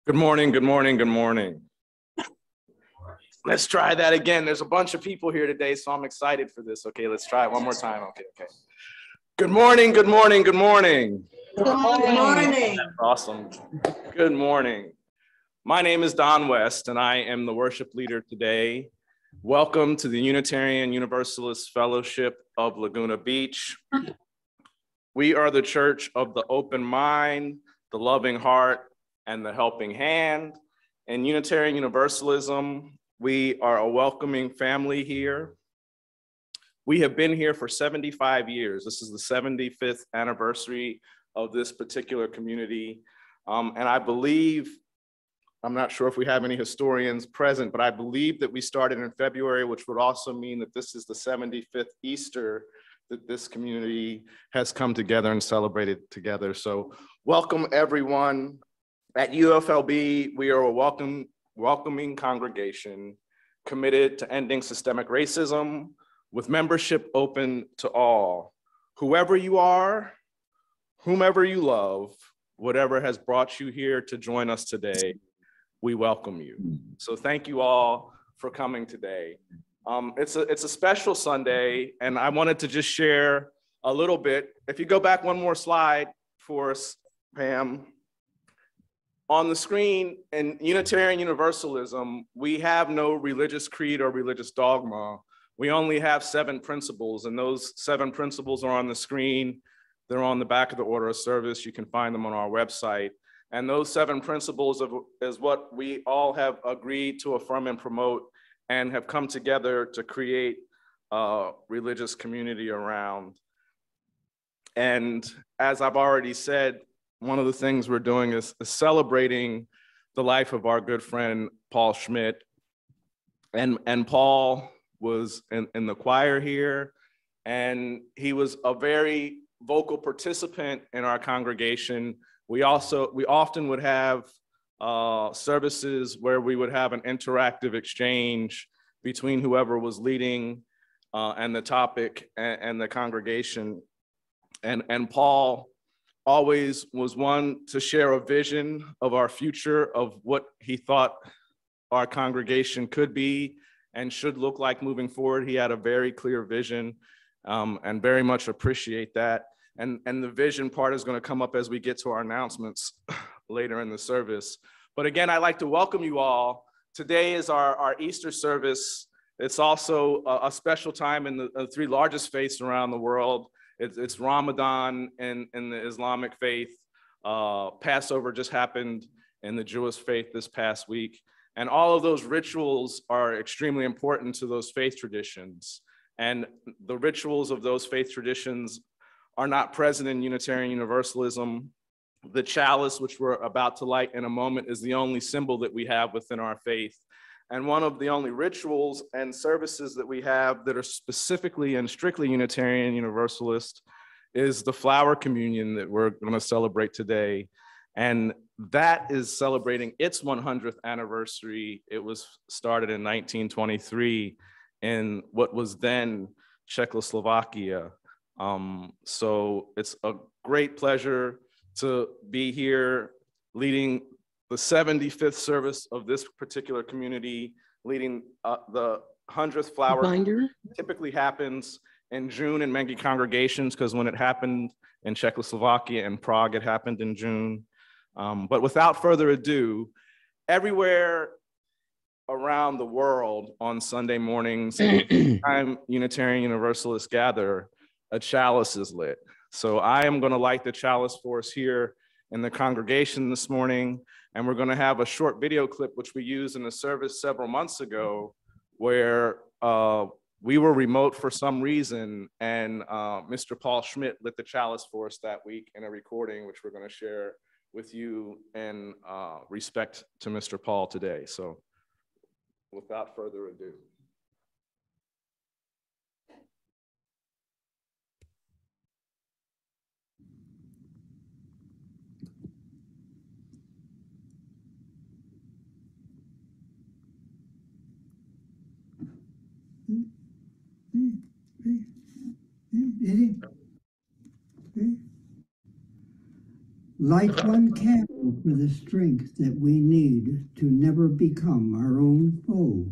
Good morning, good morning, good morning. Let's try that again. There's a bunch of people here today, so I'm excited for this. Okay, let's try it one more time. Okay. Good morning, good morning, good morning. Good morning. Awesome. Good morning. My name is Don West, and I am the worship leader today. Welcome to the Unitarian Universalist Fellowship of Laguna Beach. We are the church of the open mind, the loving heart, and the helping hand. In Unitarian Universalism, we are a welcoming family here. We have been here for 75 years. This is the 75th anniversary of this particular community. And I believe, I'm not sure if we have any historians present, but I believe that we started in February, which would also mean that this is the 75th Easter that this community has come together and celebrated together. So welcome everyone. At UUFLB, we are a welcoming congregation committed to ending systemic racism with membership open to all. Whoever you are, whomever you love, whatever has brought you here to join us today, we welcome you. So thank you all for coming today. It's a special Sunday, and I wanted to just share a little bit. If you go back one more slide for us, Pam. On the screen in Unitarian Universalism, we have no religious creed or religious dogma. We only have 7 principles, and those 7 principles are on the screen. They're on the back of the order of service. You can find them on our website. And those 7 principles is what we all have agreed to affirm and promote and have come together to create a religious community around. And as I've already said, one of the things we're doing is celebrating the life of our good friend, Paul Schmidt. And Paul was in the choir here, and he was a very vocal participant in our congregation. We often would have services where we would have an interactive exchange between whoever was leading and the topic and the congregation. And Paul always was one to share a vision of our future, of what he thought our congregation could be and should look like moving forward. He had a very clear vision and very much appreciate that. And the vision part is going to come up as we get to our announcements later in the service. But again, I'd like to welcome you all. Today is our Easter service. It's also a special time in the 3 largest faiths around the world. It's Ramadan in the Islamic faith. Passover just happened in the Jewish faith this past week. And all of those rituals are extremely important to those faith traditions. And the rituals of those faith traditions are not present in Unitarian Universalism. The chalice, which we're about to light in a moment, is the only symbol that we have within our faith. And one of the only rituals and services that we have that are specifically and strictly Unitarian Universalist is the flower communion that we're going to celebrate today. And that is celebrating its 100th anniversary. It was started in 1923 in what was then Czechoslovakia. So it's a great pleasure to be here leading the 75th service of this particular community, leading the 100th flower. Binder. Typically happens in June in many congregations, because when it happened in Czechoslovakia and Prague, it happened in June. But without further ado, everywhere around the world on Sunday mornings, time Unitarian Universalists gather, a chalice is lit. So I am going to light the chalice for us here in the congregation this morning. And we're going to have a short video clip, which we used in the service several months ago, where we were remote for some reason. And Mr. Paul Schmidt lit the chalice for us that week in a recording, which we're going to share with you in respect to Mr. Paul today. So without further ado. Light one candle for the strength that we need to never become our own foe.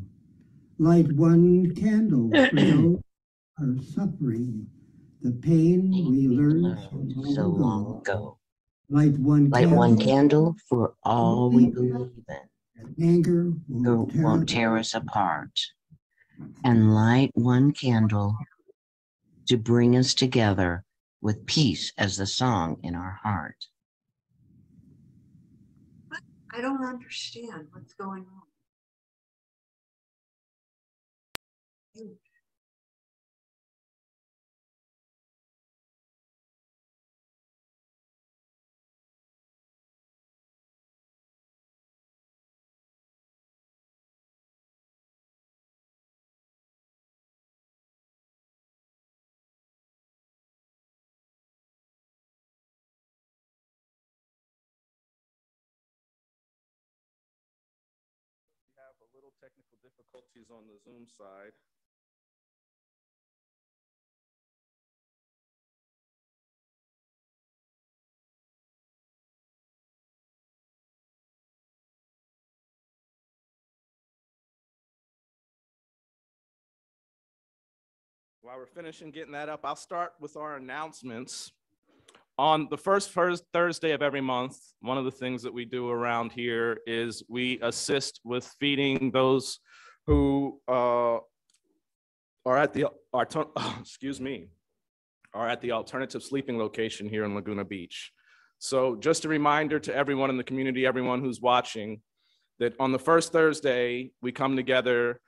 Light one candle for those who are suffering the pain we learned so long ago. Light one candle for all we believe in. Anger won't tear us apart. And light one candle to bring us together with peace as the song in our heart. I don't understand what's going on. Have a little technical difficulties on the Zoom side. While we're finishing getting that up, I'll start with our announcements. On the first Thursday of every month, one of the things that we do around here is we assist with feeding those who are at the alternative sleeping location here in Laguna Beach. So just a reminder to everyone in the community, everyone who's watching, that on the first Thursday, we come together.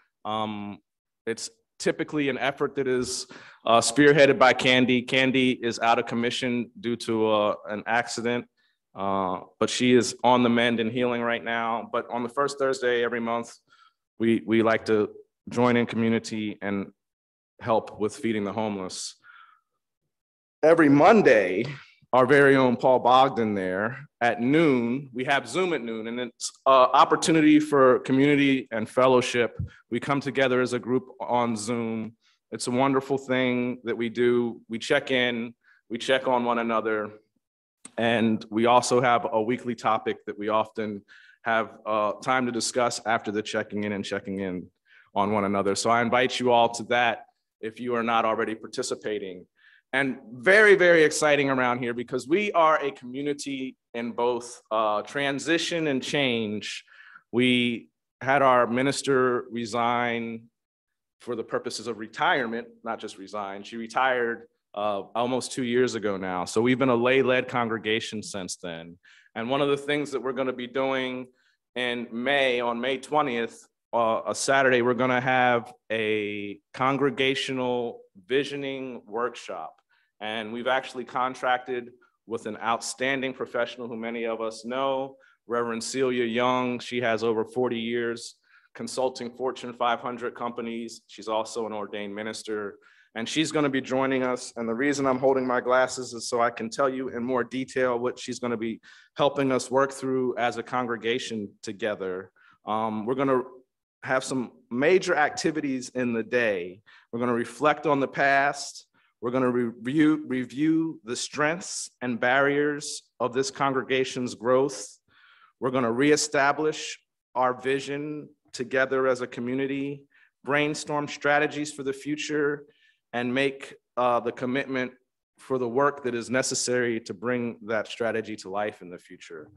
It's typically an effort that is spearheaded by Candy. Candy is out of commission due to an accident, but she is on the mend and healing right now. But on the first Thursday every month, we like to join in community and help with feeding the homeless. Every Monday, our very own Paul Bogdan there at noon, we have Zoom at noon, and it's an opportunity for community and fellowship. We come together as a group on Zoom. It's a wonderful thing that we do. We check in, we check on one another, and we also have a weekly topic that we often have time to discuss after the checking in on one another. So I invite you all to that if you are not already participating. And very, very exciting around here because we are a community in both transition and change. We had our minister resign for the purposes of retirement, not just resign. She retired almost 2 years ago now. So we've been a lay-led congregation since then. And one of the things that we're going to be doing in May, on May 20th, a Saturday, we're going to have a congregational visioning workshop. And we've actually contracted with an outstanding professional who many of us know, Reverend Celia Young. She has over 40 years consulting Fortune 500 companies. She's also an ordained minister, and she's going to be joining us. And the reason I'm holding my glasses is so I can tell you in more detail what she's going to be helping us work through as a congregation together. We're going to have some major activities in the day. We're going to reflect on the past. We're going to review the strengths and barriers of this congregation's growth. We're going to reestablish our vision together as a community, brainstorm strategies for the future, and make the commitment for the work that is necessary to bring that strategy to life in the future.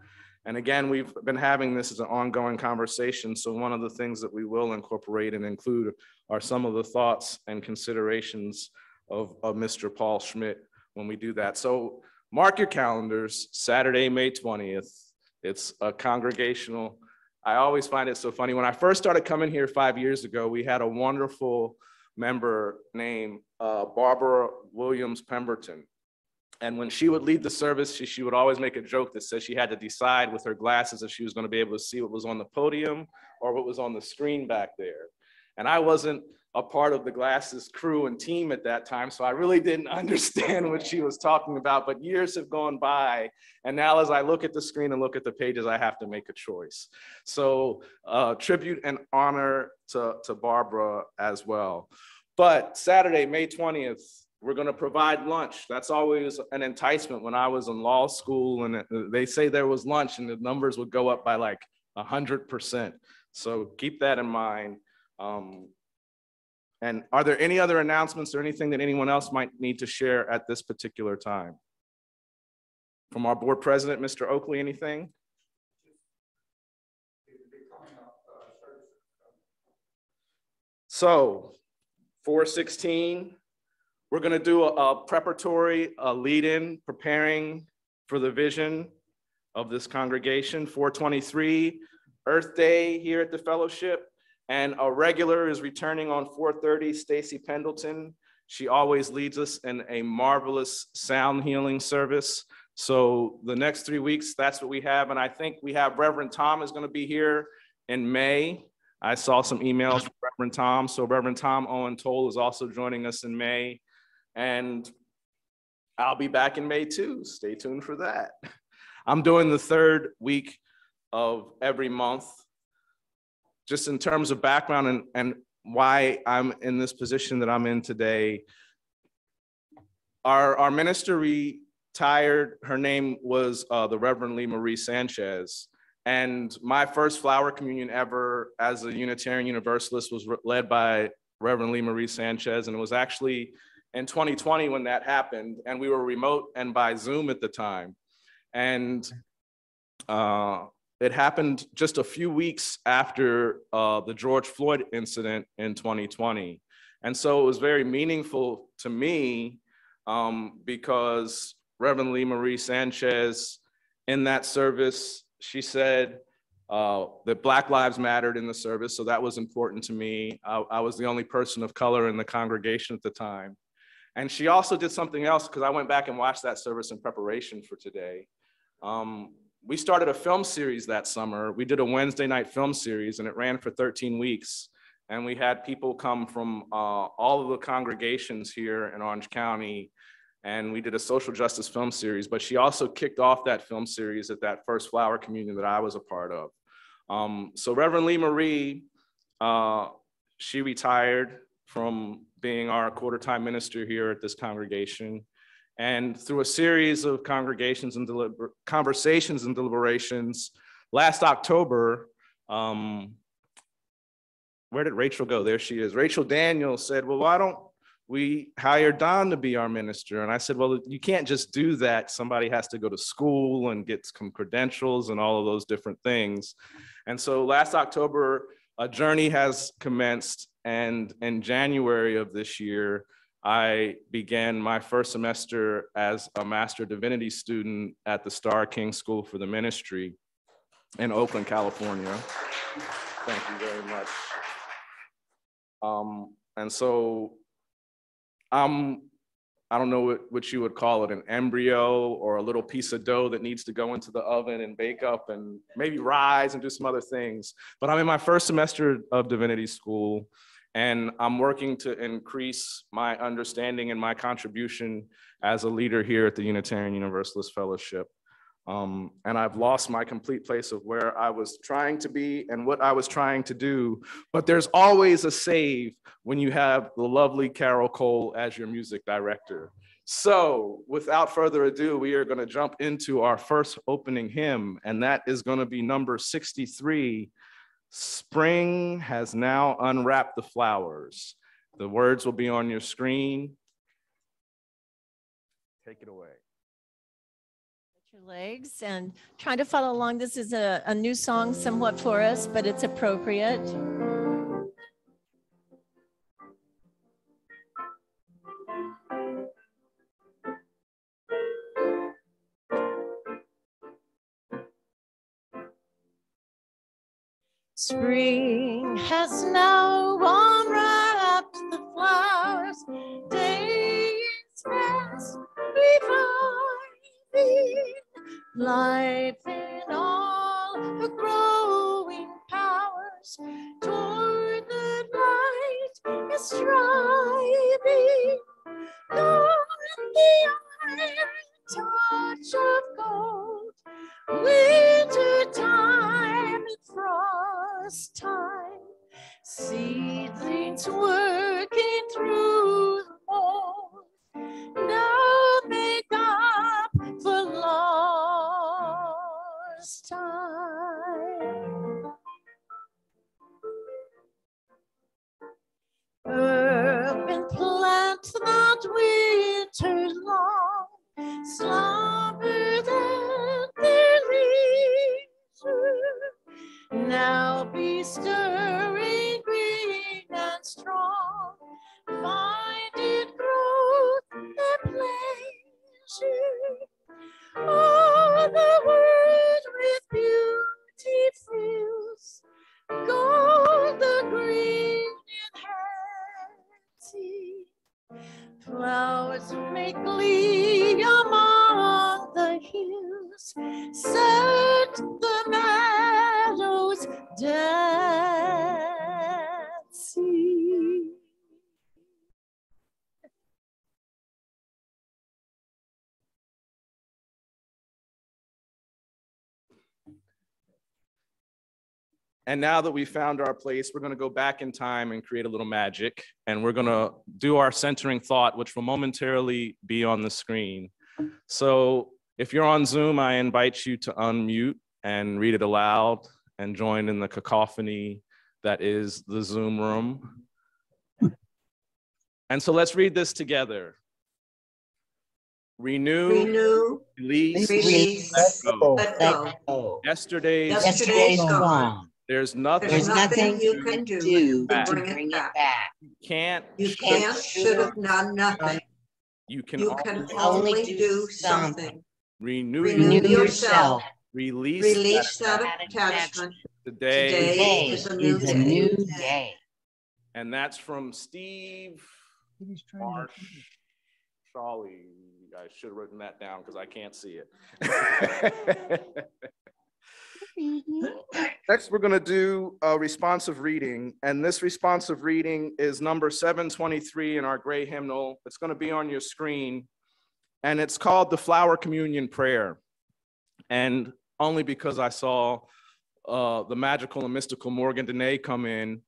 And again, we've been having this as an ongoing conversation. So one of the things that we will incorporate and include are some of the thoughts and considerations of Mr. Paul Schmidt when we do that. So mark your calendars, Saturday, May 20th. It's a congregational. I always find it so funny. When I first started coming here 5 years ago, we had a wonderful member named Barbara Williams Pemberton. And when she would lead the service, she would always make a joke that said she had to decide with her glasses if she was going to be able to see what was on the podium or what was on the screen back there. And I wasn't a part of the glasses crew and team at that time, so I really didn't understand what she was talking about, but years have gone by, and now as I look at the screen and look at the pages, I have to make a choice. So tribute and honor to Barbara as well. But Saturday, May 20th, We're going to provide lunch. That's always an enticement. When I was in law school and they say there was lunch and the numbers would go up by like 100%. So keep that in mind. And are there any other announcements or anything that anyone else might need to share at this particular time? From our board president, Mr. Oakley, anything? So 416, we're going to do a preparatory lead-in, preparing for the vision of this congregation. 423, Earth Day here at the fellowship. And a regular is returning on 4:30, Stacy Pendleton. She always leads us in a marvelous sound healing service. So the next 3 weeks, that's what we have. And I think we have Reverend Tom is going to be here in May. I saw some emails from Reverend Tom. So Reverend Tom Owen Toll is also joining us in May. And I'll be back in May too. Stay tuned for that. I'm doing the third week of every month. Just in terms of background and why I'm in this position that I'm in today, our minister retired. Her name was the Reverend Lee Marie Sanchez. And my first flower communion ever as a Unitarian Universalist was led by Reverend Lee Marie Sanchez. And it was actually in 2020 when that happened. And we were remote and by Zoom at the time. And it happened just a few weeks after the George Floyd incident in 2020. And so it was very meaningful to me because Reverend Lee Marie Sanchez, in that service, she said that Black Lives mattered in the service. So that was important to me. I was the only person of color in the congregation at the time. And she also did something else, because I went back and watched that service in preparation for today. We started a film series that summer. We did a Wednesday night film series, and it ran for 13 weeks. And we had people come from all of the congregations here in Orange County, and we did a social justice film series. But she also kicked off that film series at that first flower communion that I was a part of. So Reverend Lee Marie, she retired from being our quarter-time minister here at this congregation. And through a series of conversations and deliberations, last October, where did Rachel go? There she is. Rachel Daniels said, well, why don't we hire Don to be our minister? And I said, well, you can't just do that. Somebody has to go to school and get some credentials and all of those different things. And so last October, a journey has commenced. And in January of this year, I began my first semester as a Master of Divinity student at the Star King School for the Ministry in Oakland, California. Thank you very much. And so I don't know what you would call it, an embryo or a little piece of dough that needs to go into the oven and bake up and maybe rise and do some other things. But I'm in my first semester of Divinity School, and I'm working to increase my understanding and my contribution as a leader here at the Unitarian Universalist Fellowship. And I've lost my complete place of where I was trying to be and what I was trying to do. But there's always a save when you have the lovely Carol Cole as your music director. So without further ado, we are going to jump into our first opening hymn, and that is going to be number 63. Spring has now unwrapped the flowers. The words will be on your screen. Take it away. Your legs and trying to follow along. This is a new song somewhat for us, but it's appropriate. Spring has now unwrapped the flowers. Day is fast reviving. Life in all her growing powers. Toward the light is striving. Not the iron touch of gold. Winter time and frost time, seedlings working through the mold, slumbered at their leisure, now be stirring green and strong, find it growth their pleasure. Oh, the world with beauty fills, gold the green inheriting. Flowers make glee among the hills, set the meadows dancing. And now that we found our place, we're going to go back in time and create a little magic. And we're going to do our centering thought, which will momentarily be on the screen. So if you're on Zoom, I invite you to unmute and read it aloud and join in the cacophony that is the Zoom room. And so let's read this together. Renew, release, let go. Yesterday's gone. There's nothing you can do to bring it back. You can't, should have done nothing. You can only do something. Renew yourself. Release that attachment. Today is a new day. And that's from Steve Marshally. I should have written that down because I can't see it. Next, we're going to do a responsive reading. And this responsive reading is number 723 in our gray hymnal. It's going to be on your screen. And it's called the Flower Communion Prayer. And only because I saw the magical and mystical Morgan Dene come in,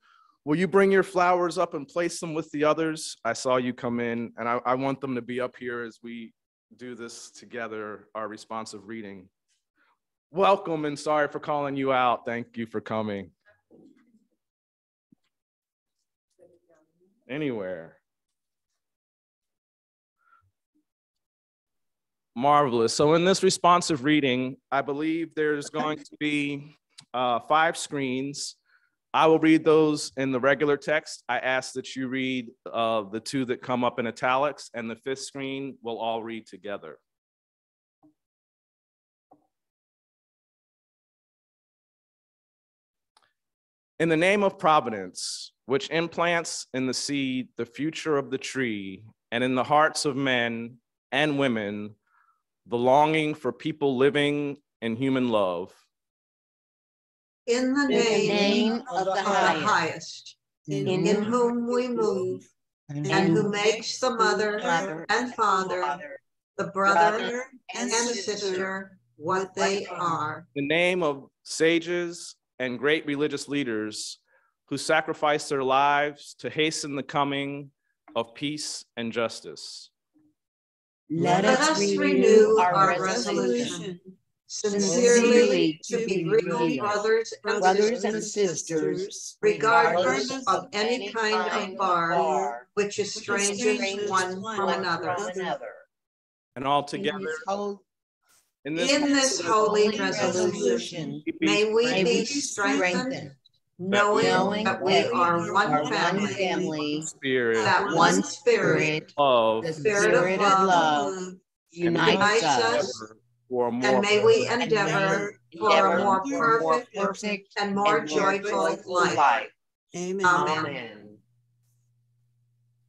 will you bring your flowers up and place them with the others? I saw you come in, and I want them to be up here as we do this together, our responsive reading. Welcome, and sorry for calling you out. Thank you for coming. Anywhere. Marvelous. So in this responsive reading, I believe there's going to be 5 screens. I will read those in the regular text. I ask that you read the 2 that come up in italics, and the 5th screen we'll all read together. In the name of Providence, which implants in the seed the future of the tree, and in the hearts of men and women, the longing for people living in human love. In the name of the highest, in whom we move, and who makes the mother and father, the brother and the sister, what they are. In the name of sages and great religious leaders who sacrifice their lives to hasten the coming of peace and justice. Let us renew our resolution, sincerely to be real brothers and sisters, regardless of any kind of bar which estranges one from another. And all together, in this holy resolution, may we be strengthened, knowing that we are one family, that one spirit, the spirit of love, unites us, and may we endeavor for a more perfect and more joyful life. Amen.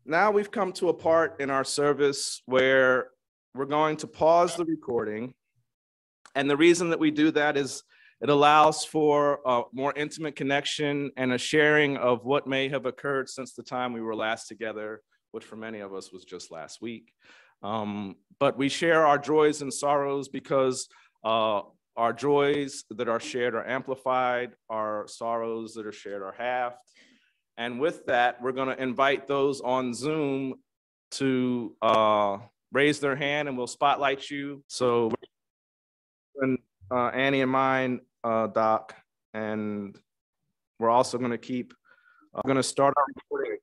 Now we've come to a part in our service where we're going to pause the recording. And the reason that we do that is it allows for a more intimate connection and a sharing of what may have occurred since the time we were last together, which for many of us was just last week. But we share our joys and sorrows because our joys that are shared are amplified, our sorrows that are shared are halved. And with that, we're going to invite those on Zoom to raise their hand, and we'll spotlight you. So and Annie and mine, Doc, and we're also going to keep, going to start our recording.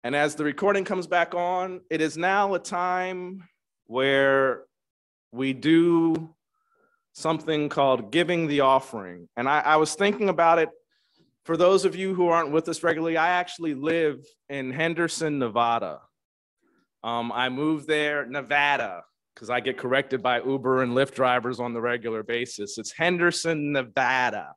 And as the recording comes back on, it is now a time where we do something called giving the offering. And I was thinking about it. For those of you who aren't with us regularly, I actually live in Henderson, Nevada. I moved there, Nevada, because I get corrected by Uber and Lyft drivers on the regular basis. It's Henderson, Nevada.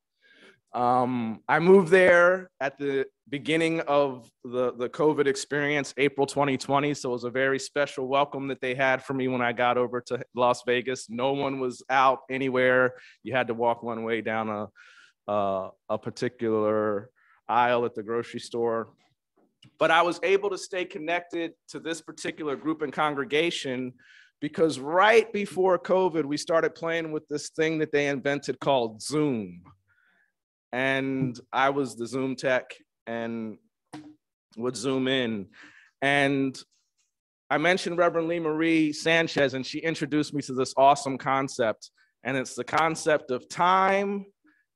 I moved there at the beginning of the COVID experience, April 2020. So it was a very special welcome that they had for me when I got over to Las Vegas. No one was out anywhere. You had to walk one way down a particular aisle at the grocery store. But I was able to stay connected to this particular group and congregation because right before COVID, we started playing with this thing that they invented called Zoom. And I was the Zoom tech and would Zoom in. And I mentioned Reverend Lee Marie Sanchez, and she introduced me to this awesome concept. And it's the concept of time,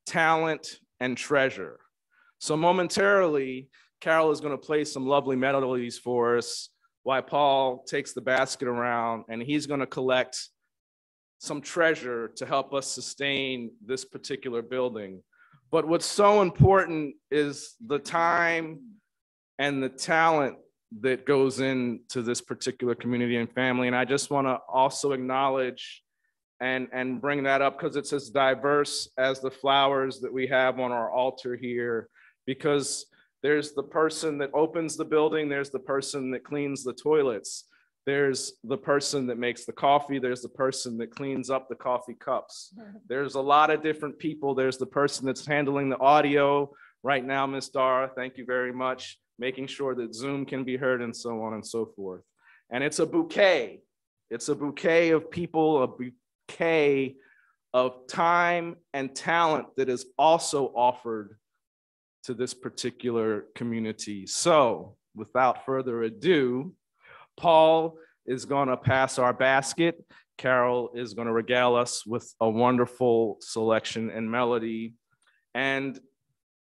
talent, and treasure. So momentarily, Carol is going to play some lovely melodies for us while Paul takes the basket around, and he's going to collect some treasure to help us sustain this particular building. But what's so important is the time and the talent that goes into this particular community and family. And I just want to also acknowledge and bring that up because it's as diverse as the flowers that we have on our altar here, because there's the person that opens the building, there's the person that cleans the toilets, there's the person that makes the coffee, there's the person that cleans up the coffee cups. There's a lot of different people. There's the person that's handling the audio right now, Miss Dara, thank you very much, making sure that Zoom can be heard and so on and so forth. And it's a bouquet. It's a bouquet of people, a bouquet of time and talent that is also offered to this particular community. So without further ado, Paul is gonna pass our basket. Carol is gonna regale us with a wonderful selection and melody. And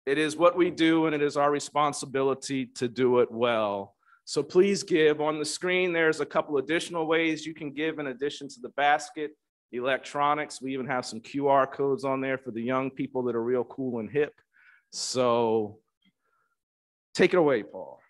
it is what we do, and it is our responsibility to do it well. So please give. On the screen, there's a couple additional ways you can give in addition to the basket. Electronics, we even have some QR codes on there for the young people that are real cool and hip. So take it away, Paul.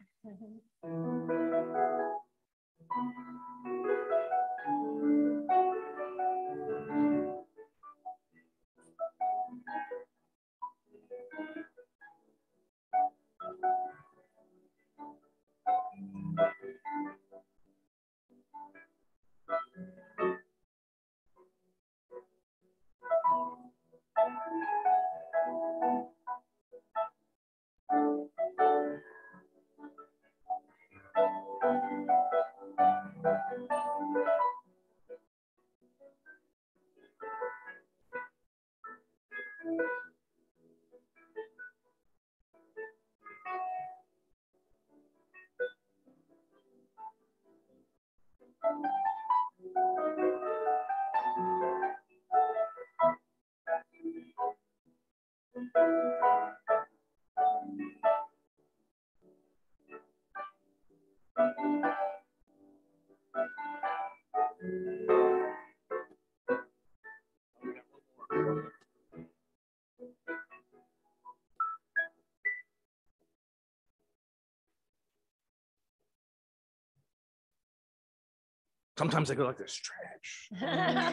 Sometimes they go like this, stretch. I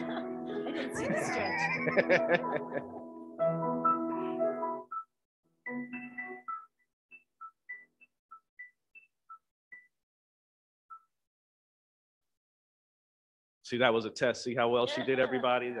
didn't see the stretch. See, that was a test. See how well she did, everybody?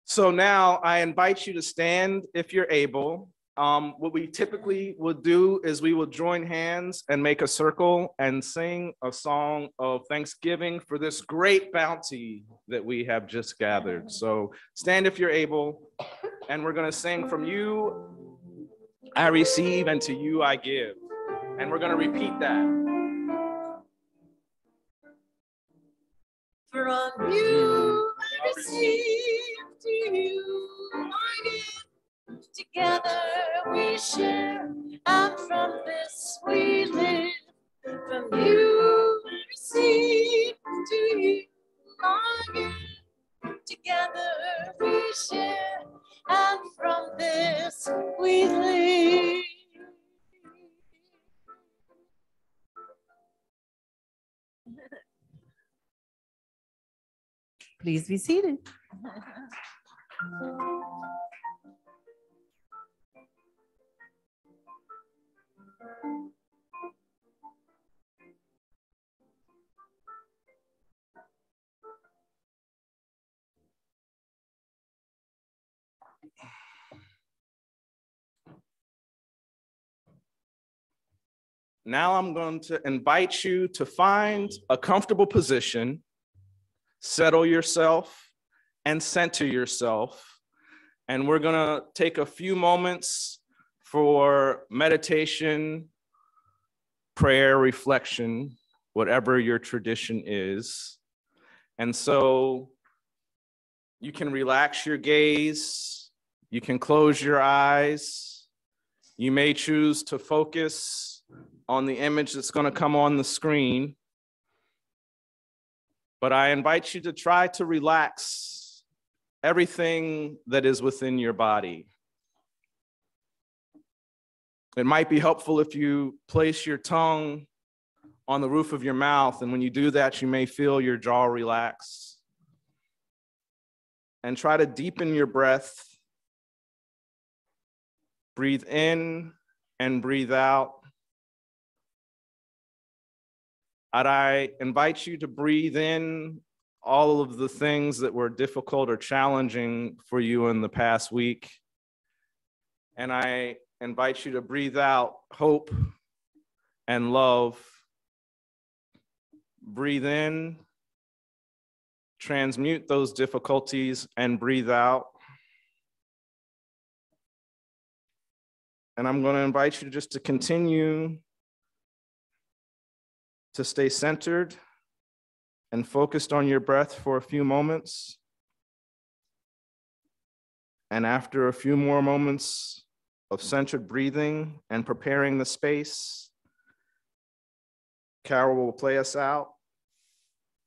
So now I invite you to stand if you're able. What we typically would do is we would join hands and make a circle and sing a song of thanksgiving for this great bounty that we have just gathered. So stand if you're able, and we're gonna sing "From you I receive and to you I give." And we're gonna repeat that. From you I receive, to you I give. Together we share, and from this we live. From you we receive, to you longing. Together we share, and from this we live. Please be seated. Now I'm going to invite you to find a comfortable position, settle yourself, and center yourself. And we're gonna take a few moments for meditation, prayer, reflection, whatever your tradition is. And so you can relax your gaze, you can close your eyes, you may choose to focus on the image that's going to come on the screen. But I invite you to try to relax everything that is within your body. It might be helpful if you place your tongue on the roof of your mouth, and when you do that, you may feel your jaw relax. And try to deepen your breath. Breathe in and breathe out. And I invite you to breathe in all of the things that were difficult or challenging for you in the past week. And I invite you to breathe out hope and love. Breathe in, transmute those difficulties, and breathe out. And I'm going to invite you just to continue to stay centered and focused on your breath for a few moments. And after a few more moments of centered breathing and preparing the space, Carol will play us out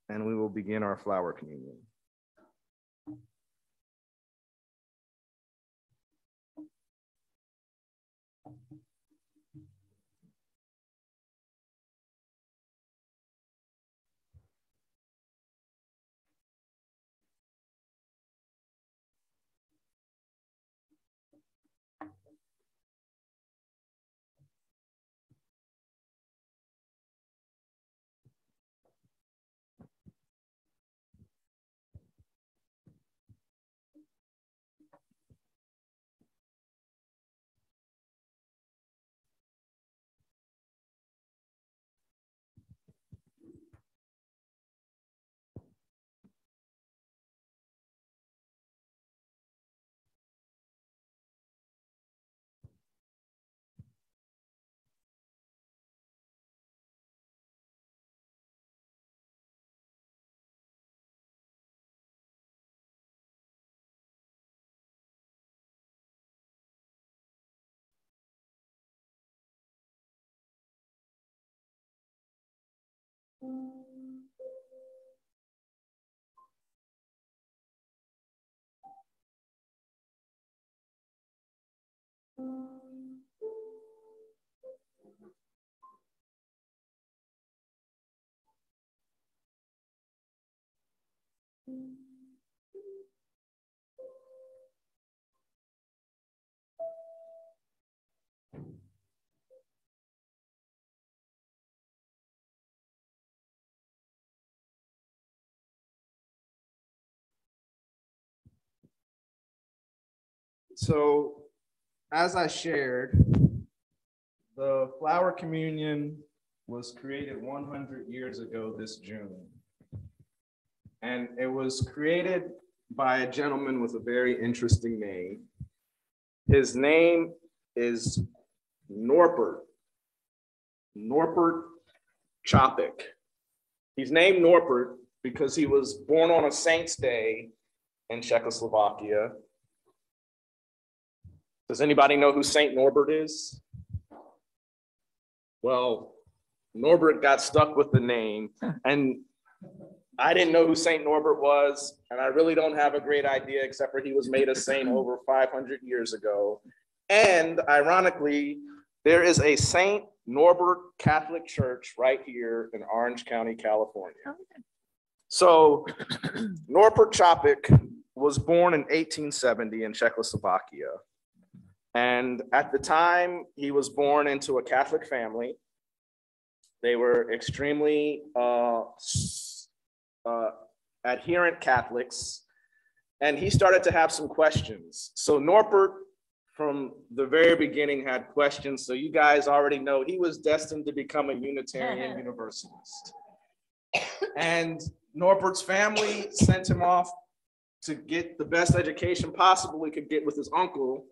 and we will begin our flower communion. So, as I shared, the flower communion was created 100 years ago this June. And it was created by a gentleman with a very interesting name. His name is Norbert Chopik. He's named Norbert because he was born on a saint's day in Czechoslovakia. Does anybody know who Saint Norbert is? Well, Norbert got stuck with the name, and I didn't know who Saint Norbert was, and I really don't have a great idea except for he was made a saint over 500 years ago. And ironically, there is a Saint Norbert Catholic Church right here in Orange County, California. So Norbert Chopik was born in 1870 in Czechoslovakia. And at the time he was born into a Catholic family, they were extremely adherent Catholics, and he started to have some questions. So Norbert, from the very beginning, had questions. So you guys already know he was destined to become a Unitarian Universalist. And Norbert's family sent him off to get the best education possible he could get with his uncle.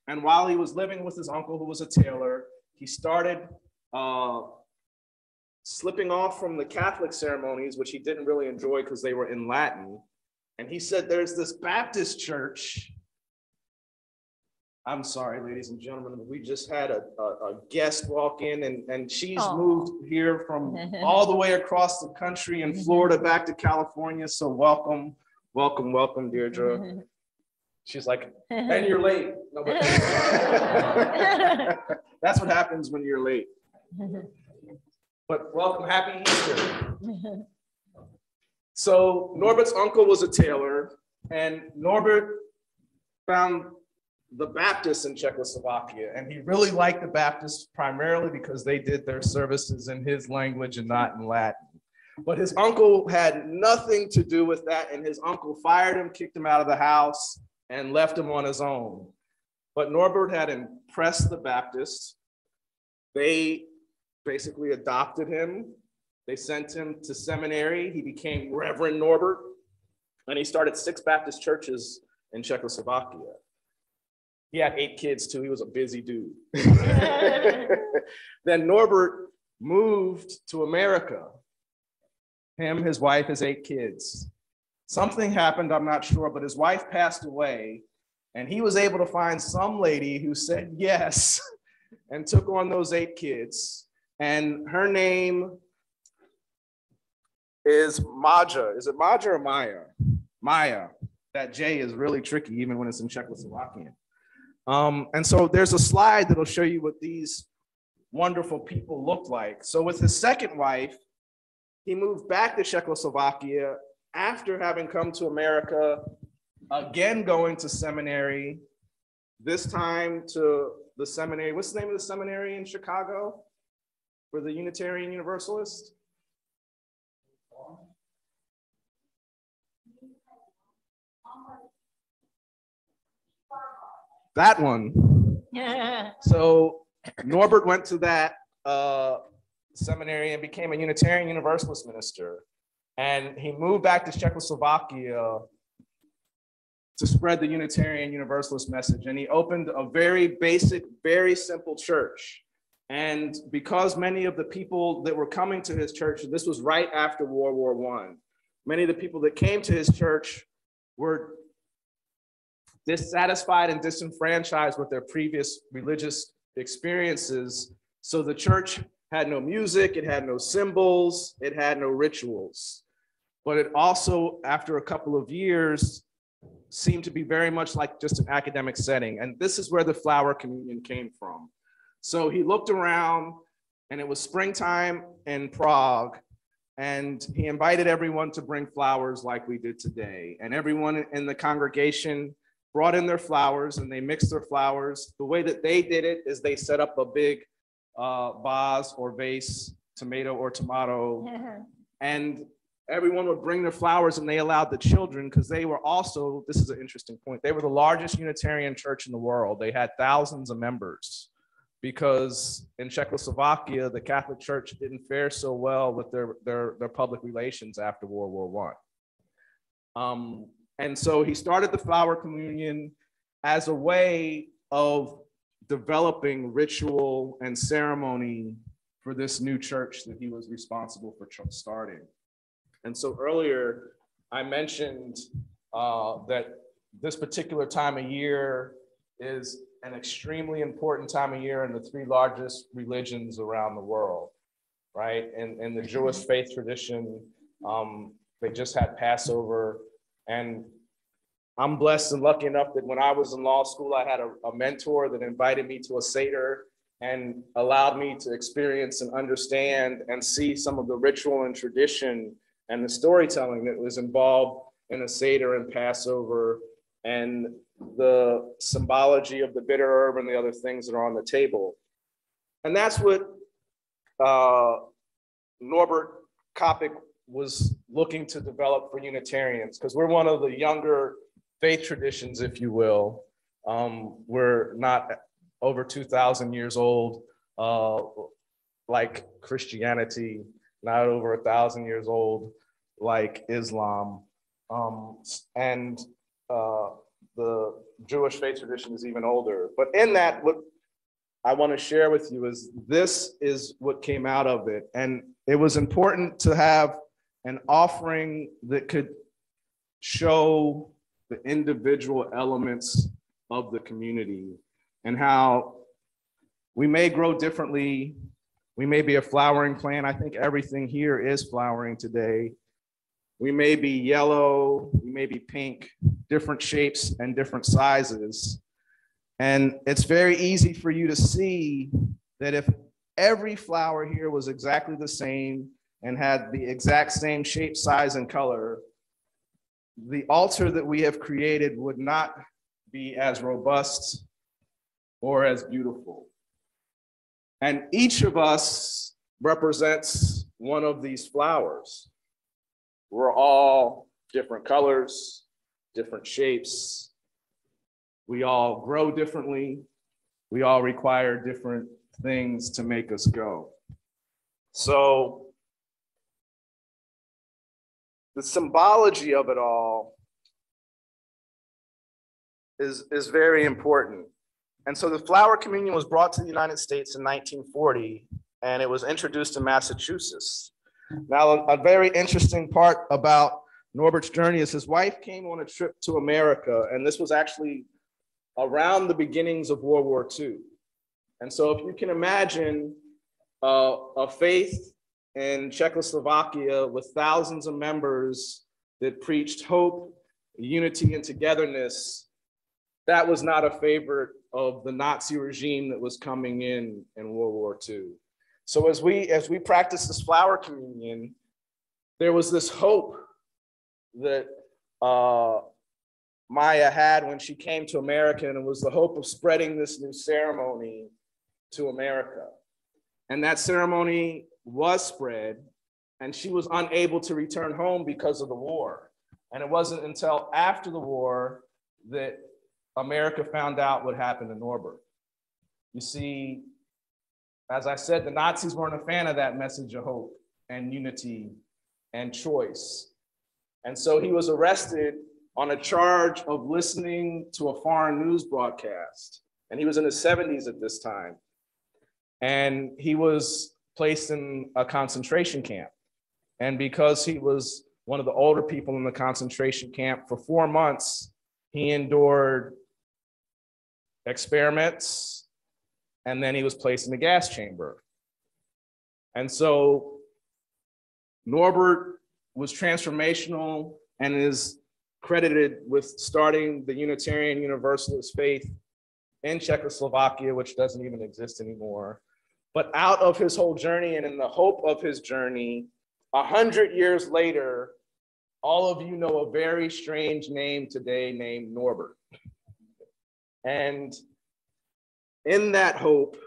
And while he was living with his uncle, who was a tailor, he started slipping off from the Catholic ceremonies, which he didn't really enjoy because they were in Latin. And he said, there's this Baptist church. I'm sorry, ladies and gentlemen, we just had a guest walk in, and she's moved here from all the way across the country in Florida back to California. So welcome, welcome, welcome, Deirdre. She's like, and you're late. No, but that's what happens when you're late. But welcome, happy Easter. So Norbert's uncle was a tailor, and Norbert found the Baptists in Czechoslovakia, and he really liked the Baptists primarily because they did their services in his language and not in Latin. But his uncle had nothing to do with that, and his uncle fired him, kicked him out of the house, and left him on his own. But Norbert had impressed the Baptists. They basically adopted him. They sent him to seminary. He became Reverend Norbert, and he started 6 Baptist churches in Czechoslovakia. He had 8 kids too. He was a busy dude. Then Norbert moved to America. Him, his wife, his 8 kids. Something happened, I'm not sure, but his wife passed away, and he was able to find some lady who said yes and took on those 8 kids. And her name is Maja. Is it Maja or Maya? Maya. That J is really tricky even when it's in Czechoslovakian. And so there's a slide that'll show you what these wonderful people looked like. So with his second wife, he moved back to Czechoslovakia after having come to America, again going to seminary, this time to the seminary. What's the name of the seminary in Chicago for the Unitarian Universalist? That one. Yeah. So Norbert went to that seminary and became a Unitarian Universalist minister. And he moved back to Czechoslovakia to spread the Unitarian Universalist message. And he opened a very basic, very simple church. And because many of the people that were coming to his church, this was right after World War I, many of the people that came to his church were dissatisfied and disenfranchised with their previous religious experiences. So the church had no music, it had no symbols, it had no rituals. But it also, after a couple of years, seemed to be very much like just an academic setting. And this is where the flower communion came from. So he looked around, and it was springtime in Prague, and he invited everyone to bring flowers like we did today. And everyone in the congregation brought in their flowers, and they mixed their flowers. The way that they did it is they set up a big vase or vase, tomato or tomato, and everyone would bring their flowers, and they allowed the children, because they were also, this is an interesting point, they were the largest Unitarian church in the world. They had thousands of members, because in Czechoslovakia, the Catholic Church didn't fare so well with their public relations after World War I. And so he started the flower communion as a way of developing ritual and ceremony for this new church that he was responsible for starting. And so earlier I mentioned that this particular time of year is an extremely important time of year in the three largest religions around the world, right? In the Jewish faith tradition, they just had Passover, and I'm blessed and lucky enough that when I was in law school, I had a mentor that invited me to a Seder and allowed me to experience and understand and see some of the ritual and tradition and the storytelling that was involved in a Seder and Passover, and the symbology of the bitter herb and the other things that are on the table. And that's what Norbert Kopic was looking to develop for Unitarians, because we're one of the younger faith traditions, if you will. We're not over 2,000 years old like Christianity, not over 1,000 years old like Islam. And the Jewish faith tradition is even older. But in that, what I want to share with you is this is what came out of it. And it was important to have an offering that could show the individual elements of the community and how we may grow differently. We may be a flowering plant. I think everything here is flowering today. We may be yellow, we may be pink, different shapes and different sizes. And it's very easy for you to see that if every flower here was exactly the same and had the exact same shape, size, and color, the altar that we have created would not be as robust or as beautiful. And each of us represents one of these flowers. We're all different colors, different shapes. We all grow differently. We all require different things to make us go. So the symbology of it all is very important. And so the flower communion was brought to the United States in 1940, and it was introduced in Massachusetts. Now, a very interesting part about Norbert's journey is his wife came on a trip to America, and this was actually around the beginnings of World War II. And so if you can imagine a faith in Czechoslovakia with thousands of members that preached hope, unity, and togetherness, that was not a favorite of the Nazi regime that was coming in World War II. So as we practice this flower communion, there was this hope that Maya had when she came to America, and it was the hope of spreading this new ceremony to America. And that ceremony was spread, and she was unable to return home because of the war. And it wasn't until after the war that America found out what happened to Norbert. You see, as I said, the Nazis weren't a fan of that message of hope and unity and choice. And so he was arrested on a charge of listening to a foreign news broadcast. And he was in his 70s at this time. And he was placed in a concentration camp. And because he was one of the older people in the concentration camp, for 4 months, he endured experiments, and then he was placed in the gas chamber. And so Norbert was transformational and is credited with starting the Unitarian Universalist faith in Czechoslovakia, which doesn't even exist anymore. But out of his whole journey and in the hope of his journey, 100 years later, all of you know a very strange name today named Norbert. And in that hope,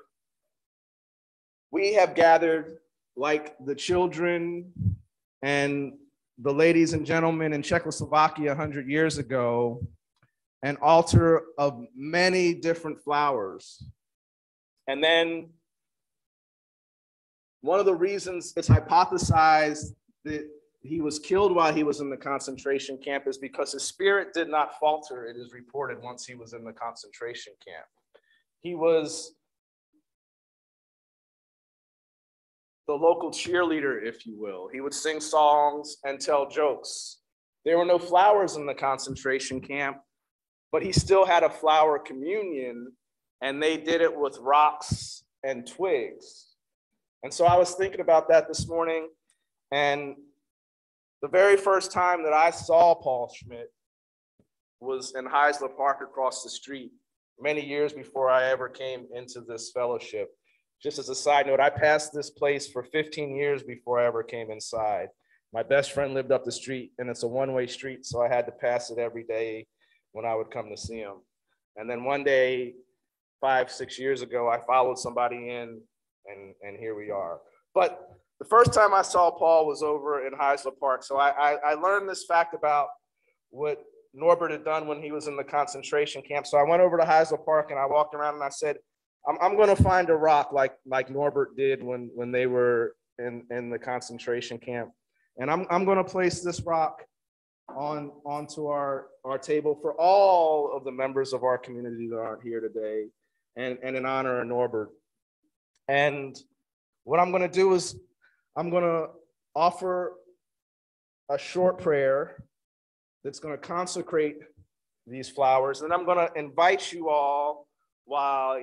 we have gathered, like the children and the ladies and gentlemen in Czechoslovakia 100 years ago, an altar of many different flowers. And then one of the reasons it's hypothesized that he was killed while he was in the concentration camp is because his spirit did not falter, it is reported, once he was in the concentration camp. He was the local cheerleader, if you will. He would sing songs and tell jokes. There were no flowers in the concentration camp, but he still had a flower communion and they did it with rocks and twigs. And so I was thinking about that this morning, and the very first time that I saw Paul Schmidt was in Heisler Park across the street, many years before I ever came into this fellowship. Just as a side note, I passed this place for 15 years before I ever came inside. My best friend lived up the street, and it's a one-way street, so I had to pass it every day when I would come to see him. And then one day, 5-6 years ago, I followed somebody in, and here we are. But the first time I saw Paul was over in Heisler Park. So I learned this fact about what Norbert had done when he was in the concentration camp. So I went over to Heisler Park and I walked around and I said, I'm going to find a rock like Norbert did when they were in the concentration camp. And I'm going to place this rock onto our table for all of the members of our community that aren't here today, and in honor of Norbert. And what I'm going to do is I'm going to offer a short prayer that's going to consecrate these flowers. And I'm going to invite you all, while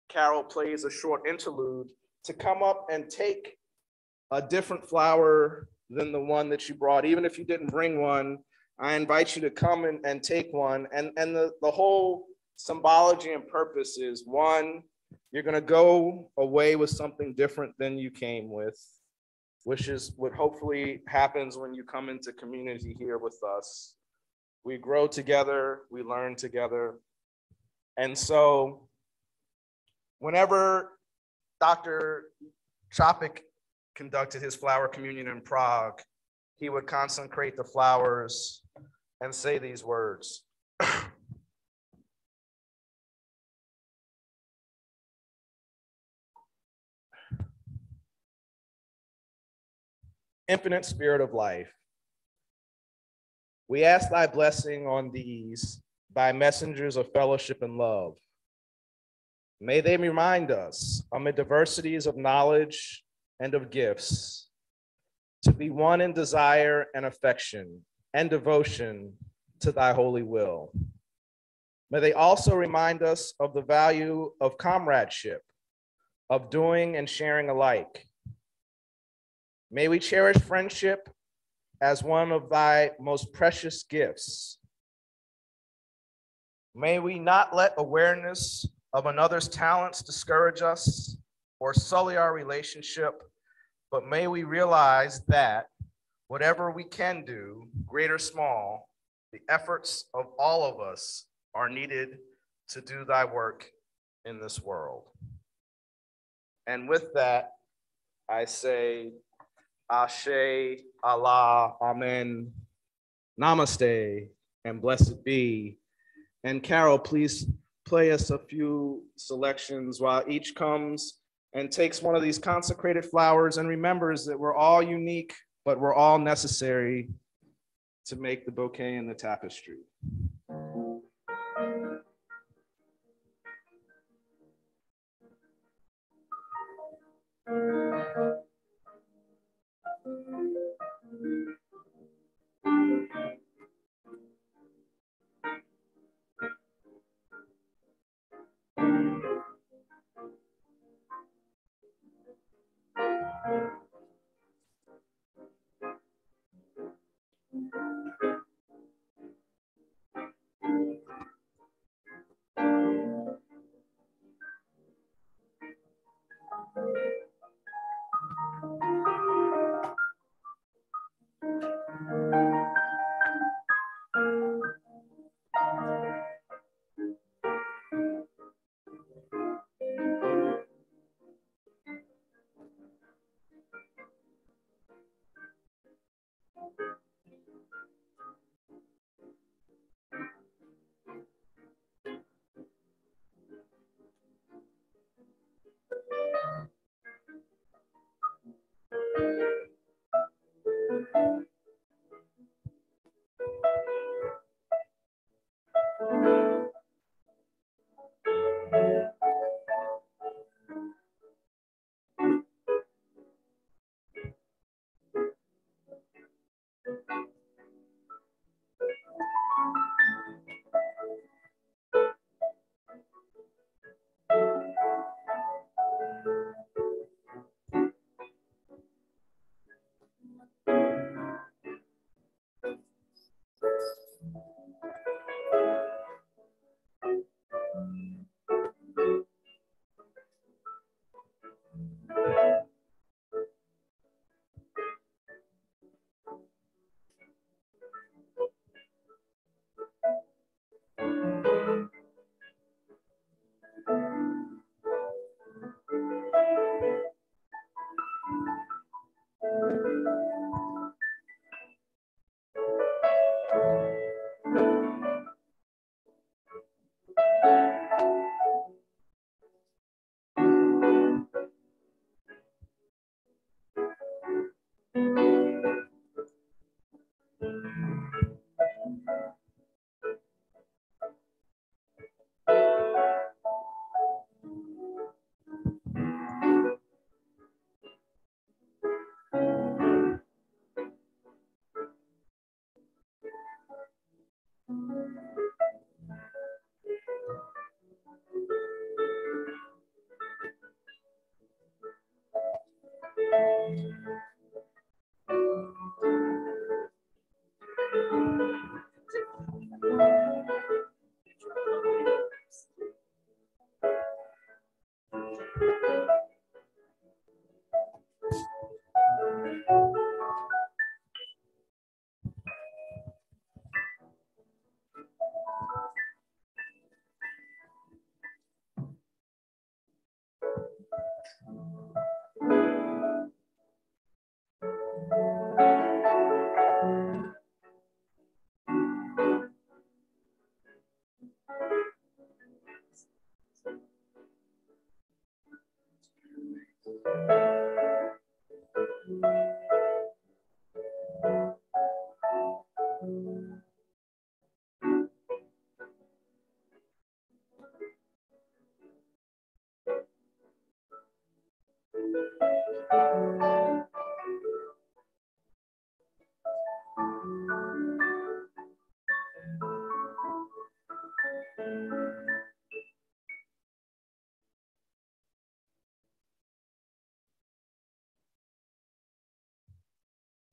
Carol plays a short interlude, to come up and take a different flower than the one that you brought. Even if you didn't bring one, I invite you to come and take one. And the whole symbology and purpose is, one, you're going to go away with something different than you came with, which is what hopefully happens when you come into community here with us. We grow together, we learn together. And so whenever Dr. Chopik conducted his flower communion in Prague, he would consecrate the flowers and say these words. Infinite Spirit of life, we ask thy blessing on these, thy messengers of fellowship and love. May they remind us, amid diversities of knowledge and of gifts, to be one in desire and affection and devotion to thy holy will. May they also remind us of the value of comradeship, of doing and sharing alike. May we cherish friendship as one of thy most precious gifts. May we not let awareness of another's talents discourage us or sully our relationship, but may we realize that whatever we can do, great or small, the efforts of all of us are needed to do thy work in this world. And with that, I say, Ashe, Allah, Amen, Namaste, and blessed be. And Carol, please play us a few selections while each comes and takes one of these consecrated flowers and remembers that we're all unique, but we're all necessary to make the bouquet and the tapestry.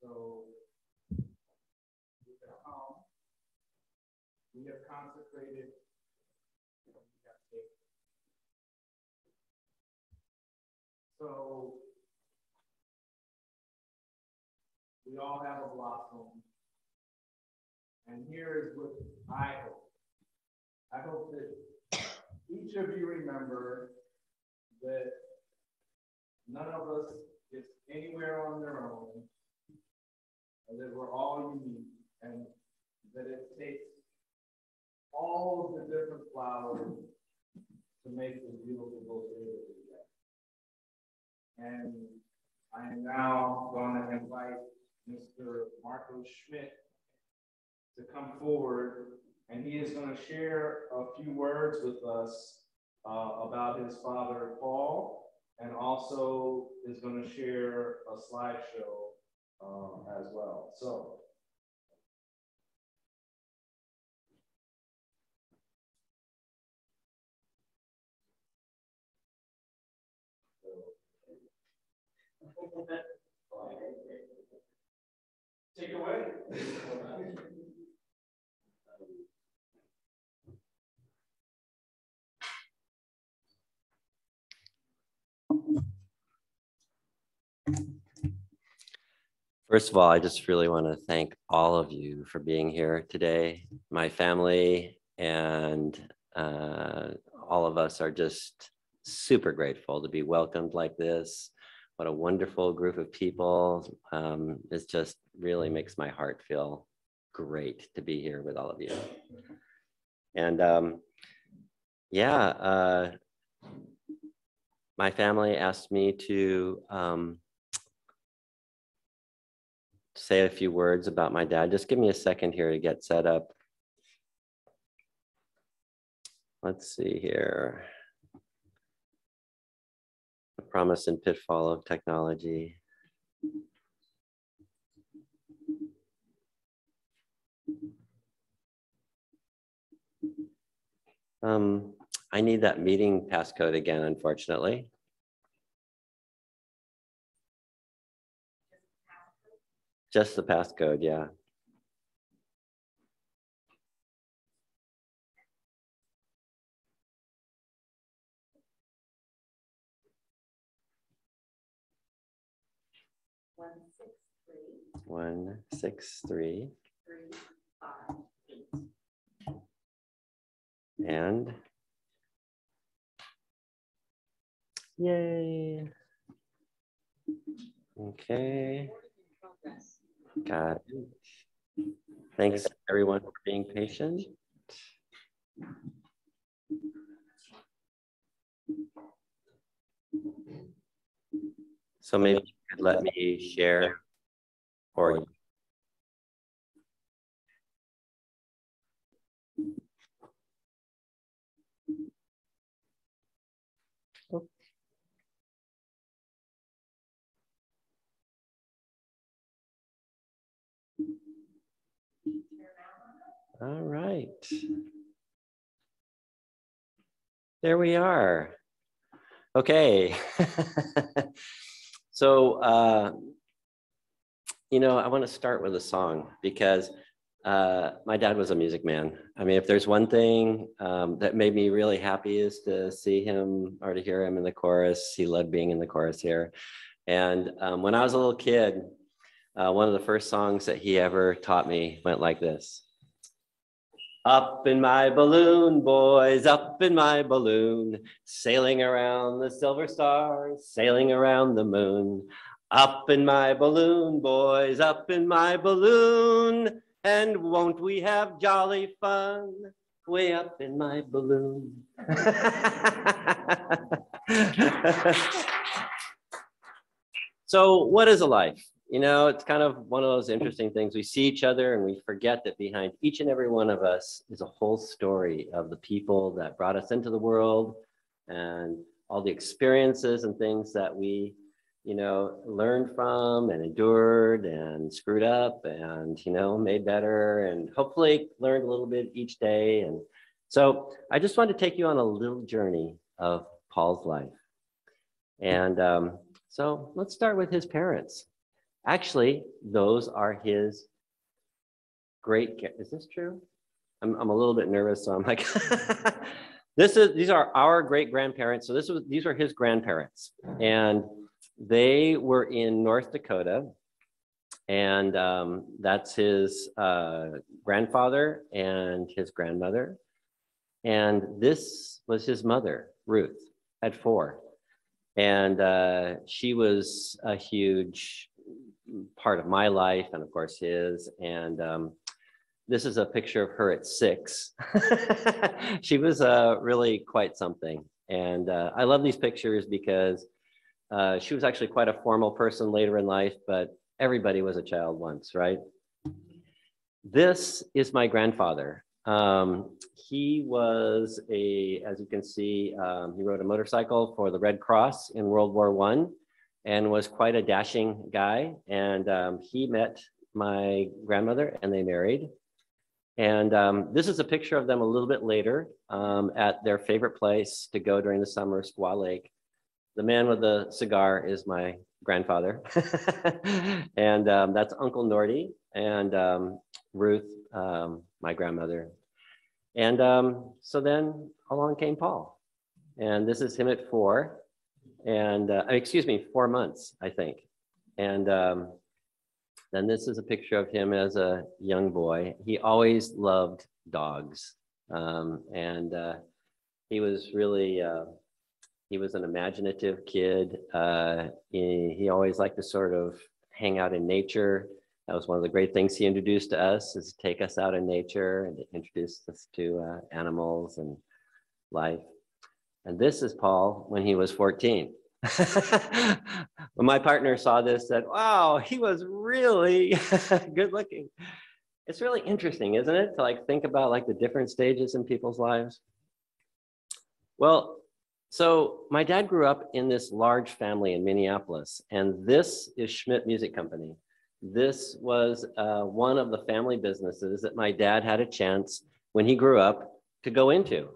So we have consecrated. So we all have a blossom. And here is what I hope. I hope that each of you remember that none of us is anywhere on their own, and that we're all unique, and that it takes all of the different flowers to make this beautiful bouquet that we get. And I am now going to invite Mr. Marco Schmidt to come forward, and he is going to share a few words with us about his father, Paul, and also is going to share a slideshow as well. So. Take it away. First of all, I just really want to thank all of you for being here today. My family and all of us are just super grateful to be welcomed like this. What a wonderful group of people. It just really makes my heart feel great to be here with all of you. And my family asked me to say a few words about my dad. Just give me a second here to get set up. Let's see here. The promise and pitfall of technology. I need that meeting passcode again, unfortunately. Just the passcode, yeah. One, six, three. And yay. Okay. Got it. Thanks everyone for being patient. So maybe you could let me share or all right. There we are. Okay. So, you know, I want to start with a song because my dad was a music man. I mean, if there's one thing that made me really happy is to see him or to hear him in the chorus. He loved being in the chorus here. And when I was a little kid, one of the first songs that he ever taught me went like this. Up in my balloon, boys, up in my balloon, sailing around the silver stars, sailing around the moon. Up in my balloon, boys, up in my balloon, and won't we have jolly fun? Way up in my balloon. So what is a life? You know, it's kind of one of those interesting things. We see each other and we forget that behind each and every one of us is a whole story of the people that brought us into the world and all the experiences and things that we, you know, learned from and endured and screwed up and, you know, made better and hopefully learned a little bit each day. And so I just wanted to take you on a little journey of Paul's life. And so let's start with his parents. Actually, those are his great, is this true? I'm a little bit nervous, so I'm like, these are our great grandparents. So these are his grandparents. And they were in North Dakota. And that's his grandfather and his grandmother. And this was his mother, Ruth, at 4. And she was a huge part of my life and of course his. And this is a picture of her at 6. She was really quite something. And I love these pictures because she was actually quite a formal person later in life, but everybody was a child once, right? This is my grandfather. He was as you can see, he rode a motorcycle for the Red Cross in World War I and was quite a dashing guy. And he met my grandmother and they married. And this is a picture of them a little bit later at their favorite place to go during the summer, Squaw Lake. The man with the cigar is my grandfather. And that's Uncle Norty and Ruth, my grandmother. And so then along came Paul. And this is him at 4. And excuse me, 4 months, I think. And then this is a picture of him as a young boy. He always loved dogs. And he was really, he was an imaginative kid. He always liked to sort of hang out in nature. That was one of the great things he introduced to us, is to take us out in nature and to introduce us to animals and life. And this is Paul when he was 14. When my partner saw this, said, wow, he was really good looking. It's really interesting, isn't it? To like think about like the different stages in people's lives. Well, so my dad grew up in this large family in Minneapolis, and this is Schmidt Music Company. This was one of the family businesses that my dad had a chance when he grew up to go into,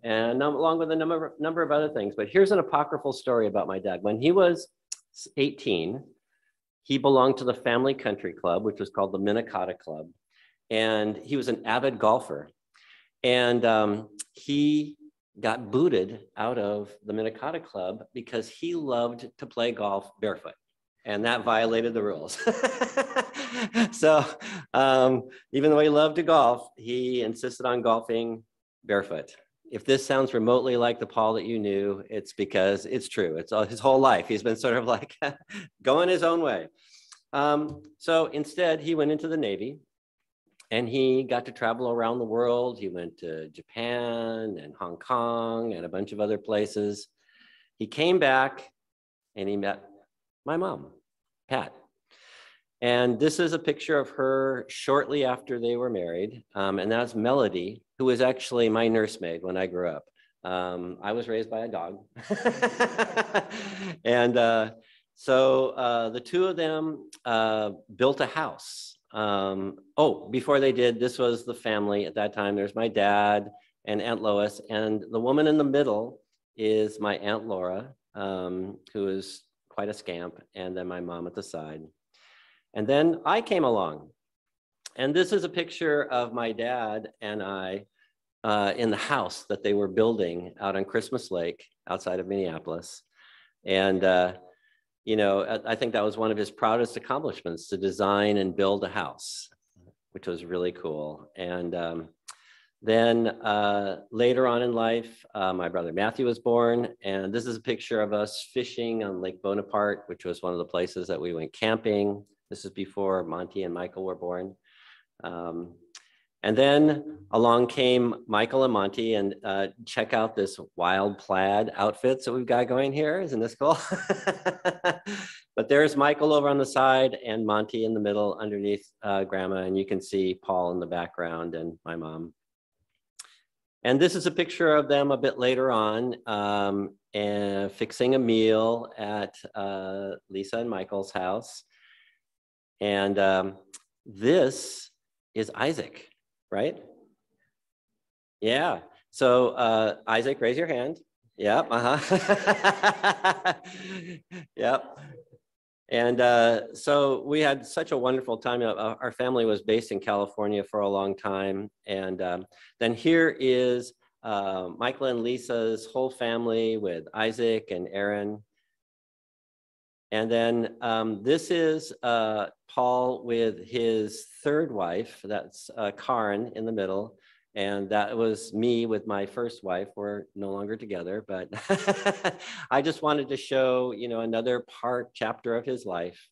and along with a number of other things. But here's an apocryphal story about my dad. When he was 18, he belonged to the family country club, which was called the Minnetonka Club. And he was an avid golfer. And he got booted out of the Minnetonka Club because he loved to play golf barefoot. And that violated the rules. So even though he loved to golf, he insisted on golfing barefoot. If this sounds remotely like the Paul that you knew, it's because it's true. It's his whole life. He's been sort of like going his own way. So instead, he went into the Navy and he got to travel around the world. He went to Japan and Hong Kong and a bunch of other places. He came back and he met my mom, Pat. And this is a picture of her shortly after they were married. And that's Melody, who was actually my nursemaid when I grew up. I was raised by a dog. And so the two of them built a house. Before they did, this was the family at that time. There's my dad and Aunt Lois. And the woman in the middle is my Aunt Laura, who is quite a scamp, and then my mom at the side. And then I came along. And this is a picture of my dad and I in the house that they were building out on Christmas Lake outside of Minneapolis. And, you know, I think that was one of his proudest accomplishments, to design and build a house, which was really cool. And then later on in life, my brother Matthew was born. And this is a picture of us fishing on Lake Bonaparte, which was one of the places that we went camping. This is before Monty and Michael were born. And then along came Michael and Monty, and check out this wild plaid outfits that we've got going here. Isn't this cool? But there's Michael over on the side and Monty in the middle underneath Grandma, and you can see Paul in the background and my mom. And this is a picture of them a bit later on, and fixing a meal at Lisa and Michael's house. And this is Isaac, right? Yeah. So Isaac, raise your hand. Yep. Yep. And so we had such a wonderful time. Our family was based in California for a long time. And then here is Michael and Lisa's whole family with Isaac and Aaron. And then this is Paul with his third wife. That's Karen in the middle. And that was me with my first wife. We're no longer together, but I just wanted to show, you know, another chapter of his life.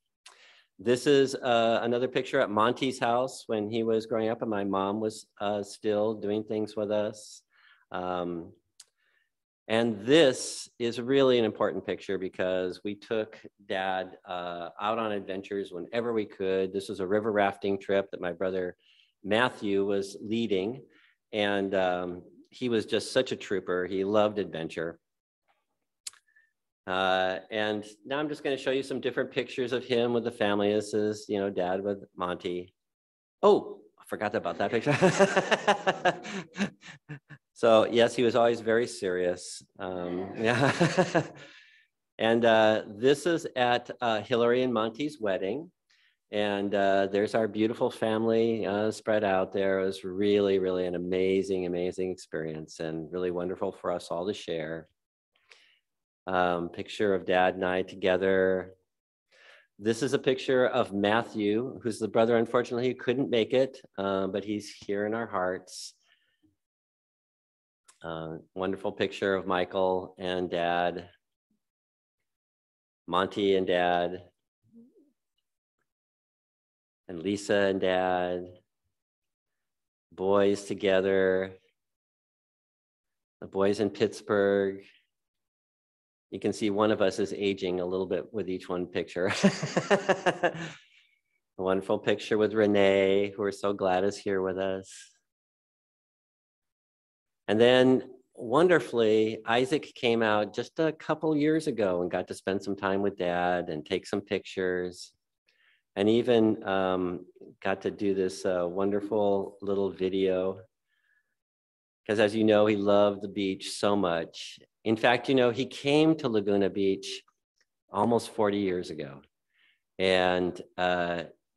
This is another picture at Monty's house when he was growing up and my mom was still doing things with us. And this is really an important picture because we took Dad out on adventures whenever we could. This was a river rafting trip that my brother Matthew was leading. And he was just such a trooper. He loved adventure. And now I'm just going to show you some different pictures of him with the family. This is, you know, Dad with Monty. Oh, I forgot about that picture. So yes, he was always very serious. Yeah. And this is at Hillary and Monty's wedding. And there's our beautiful family spread out there. It was really, really an amazing, amazing experience and really wonderful for us all to share. Picture of Dad and I together. This is a picture of Matthew, who's the brother, unfortunately, who couldn't make it, but he's here in our hearts. Wonderful picture of Michael and Dad, Monty and Dad, and Lisa and Dad, boys together, the boys in Pittsburgh. You can see one of us is aging a little bit with each one picture. A wonderful picture with Renee, who we're so glad is here with us. And then wonderfully, Isaac came out just a couple years ago and got to spend some time with Dad and take some pictures. And even got to do this wonderful little video. Because as you know, he loved the beach so much. In fact, you know, he came to Laguna Beach almost 40 years ago. And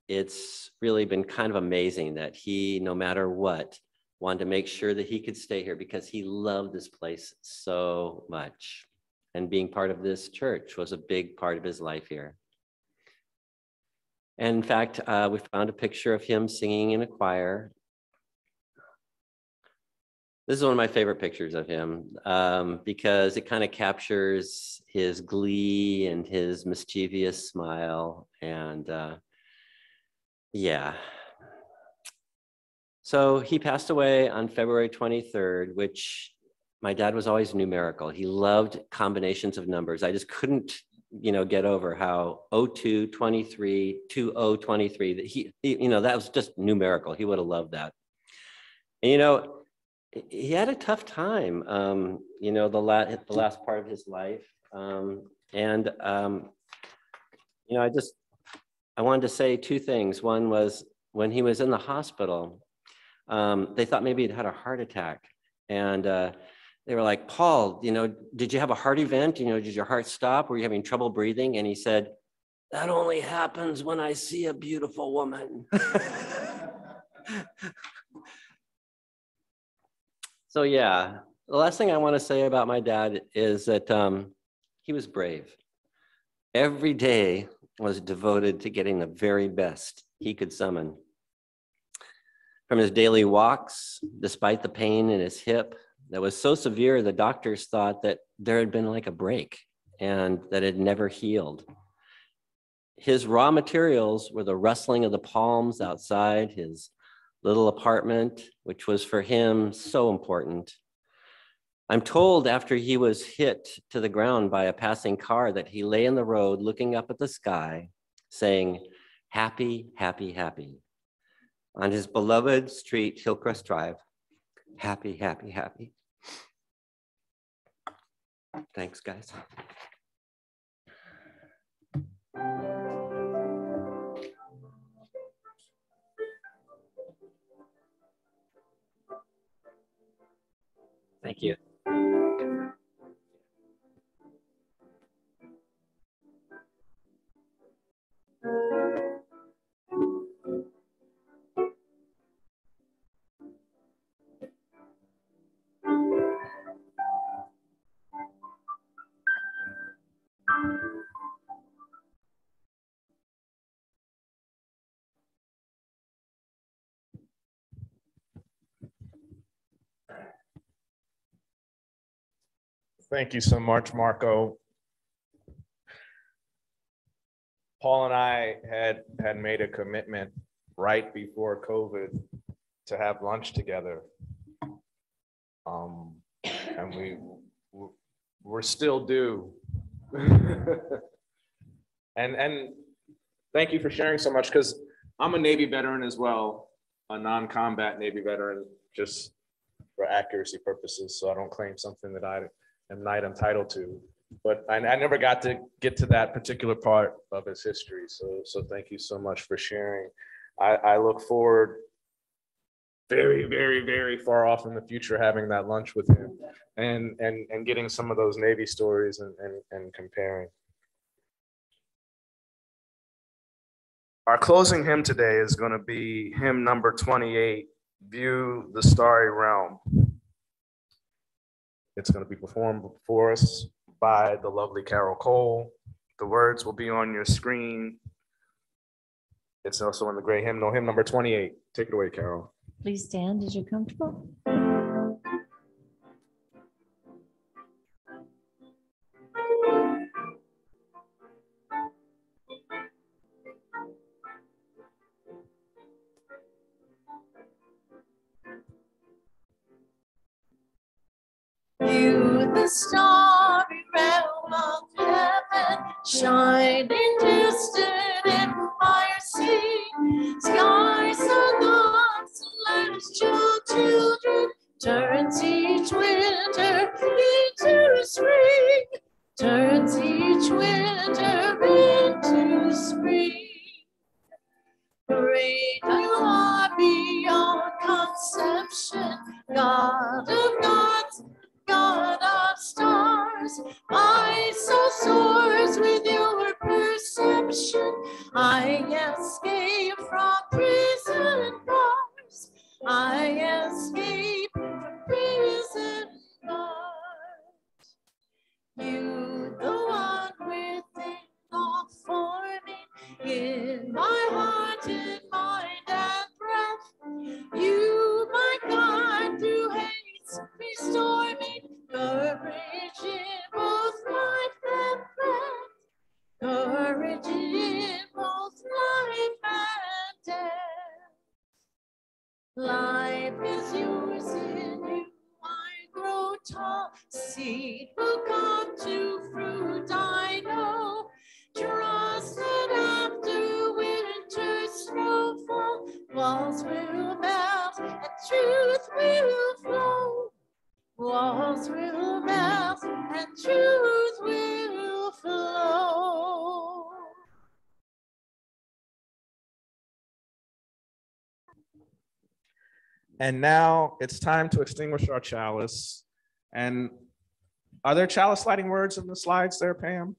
it's really been kind of amazing that he, no matter what, wanted to make sure that he could stay here because he loved this place so much. And being part of this church was a big part of his life here. And in fact, we found a picture of him singing in a choir. This is one of my favorite pictures of him because it kind of captures his glee and his mischievous smile. And yeah. So he passed away on February 23rd, which my dad was always numerical. He loved combinations of numbers. I just couldn't, you know, get over how 0223, 2023, that he, you know, that was just numerical. He would have loved that. And, you know, he had a tough time, you know, the last part of his life. You know, I wanted to say two things. One was when he was in the hospital, they thought maybe he'd had a heart attack. And they were like, Paul, did you have a heart event? Did your heart stop? Were you having trouble breathing? And he said, that only happens when I see a beautiful woman. So yeah, the last thing I want to say about my dad is that he was brave. Every day was devoted to getting the very best he could summon. From his daily walks, despite the pain in his hip that was so severe, the doctors thought that there had been like a break and that it never healed. His raw materials were the rustling of the palms outside his little apartment, which was for him so important. I'm told after he was hit to the ground by a passing car that he lay in the road looking up at the sky, saying, happy, happy, happy. On his beloved street, Hillcrest Drive, happy, happy, happy. Thanks, guys. Thank you. Thank you so much, Marco. Paul and I had made a commitment right before COVID to have lunch together. And we're still due. and thank you for sharing so much, because I'm a Navy veteran as well, a non-combat Navy veteran, just for accuracy purposes, so I don't claim something that I am not entitled to. But I never got to get to that particular part of his history. So thank you so much for sharing. I look forward very, very, very far off in the future having that lunch with him and getting some of those Navy stories and comparing. Our closing hymn today is going to be hymn number 28, View the Starry Realm. It's going to be performed for us by the lovely Carol Cole. The words will be on your screen. It's also in the great hymnal, hymn number 28. Take it away, Carol. Please stand as you're comfortable. You, the starry realm of heaven, shining distant empire see, skies are God's celestial children, turns each winter into spring, turns each winter into spring. Great you are beyond conception, God of gods, God of stars, my soul soars with your perception. I escape from prison bars. I escape from prison bars. You, the one within, all forming in my heart and mind and breath. You, my God, through hates restorming, courage in both life and death. Courage in both life and death. Life is yours, in you I grow tall. Seed will come to fruit, I know. Trust that after winter snowfall, walls will melt and truth will flow. Walls will melt and truth will flow. And now it's time to extinguish our chalice. And are there chalice lighting words in the slides there, Pam?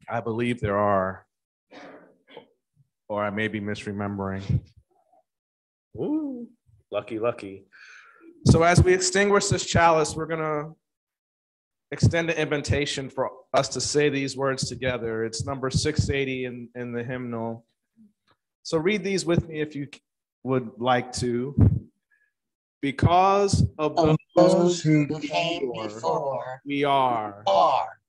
I believe there are, or I may be misremembering. Ooh, lucky, lucky. So as we extinguish this chalice, we're gonna extend an invitation for us to say these words together. It's number 680 in the hymnal. So read these with me if you would like to. Because of those who came before, we are.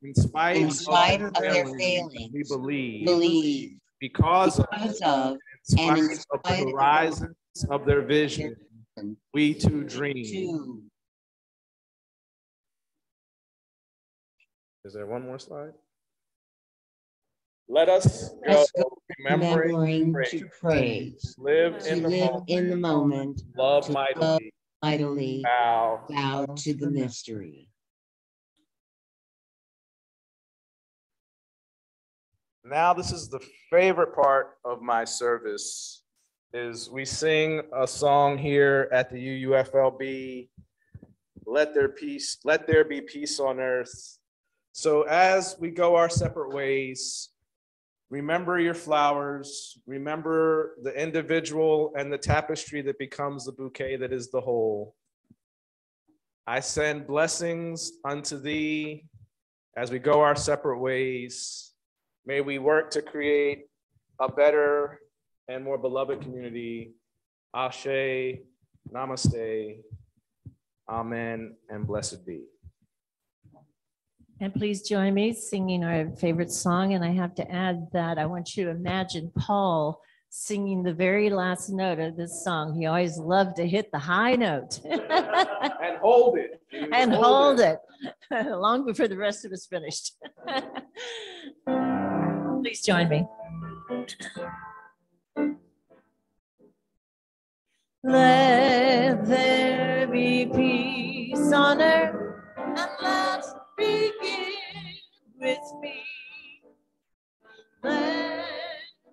In spite of their failing, we believe. Because of and in spite of the horizons of their vision, we too dream. Is there one more slide? Let us go remembering to praise. Live in the moment. Love mightily. Bow to the mystery. Now this is the favorite part of my service, is we sing a song here at the UUFLB, let there be peace on earth. So as we go our separate ways, remember your flowers, remember the individual and the tapestry that becomes the bouquet that is the whole. I send blessings unto thee as we go our separate ways. May we work to create a better and more beloved community. Ashe, namaste, amen, and blessed be. And please join me singing our favorite song. And I have to add that I want you to imagine Paul singing the very last note of this song. He always loved to hit the high note. And hold it. And hold it long before the rest of us finished. Please join me. Let there be peace on earth, and let's begin with me. Let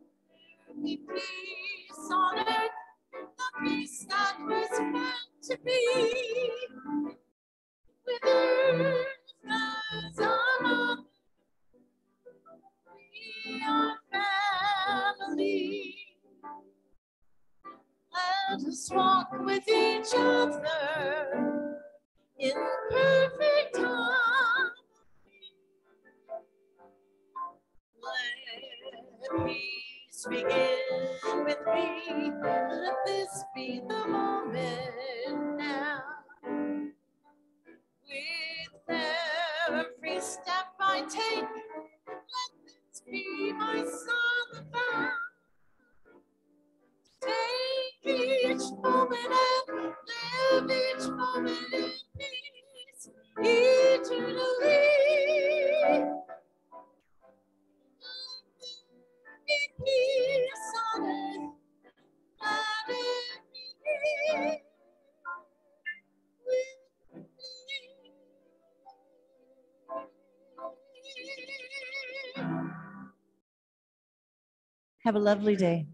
there be peace on earth, the peace that was meant to be. With earth as our mother, we are family. Let us walk with each other in perfect harmony. Let peace begin with me. Let this be the moment now. With every step I take, let this be my song about. Take each moment and live each moment in peace eternally. Let it be peace on earth, let it be with me. Have a lovely day.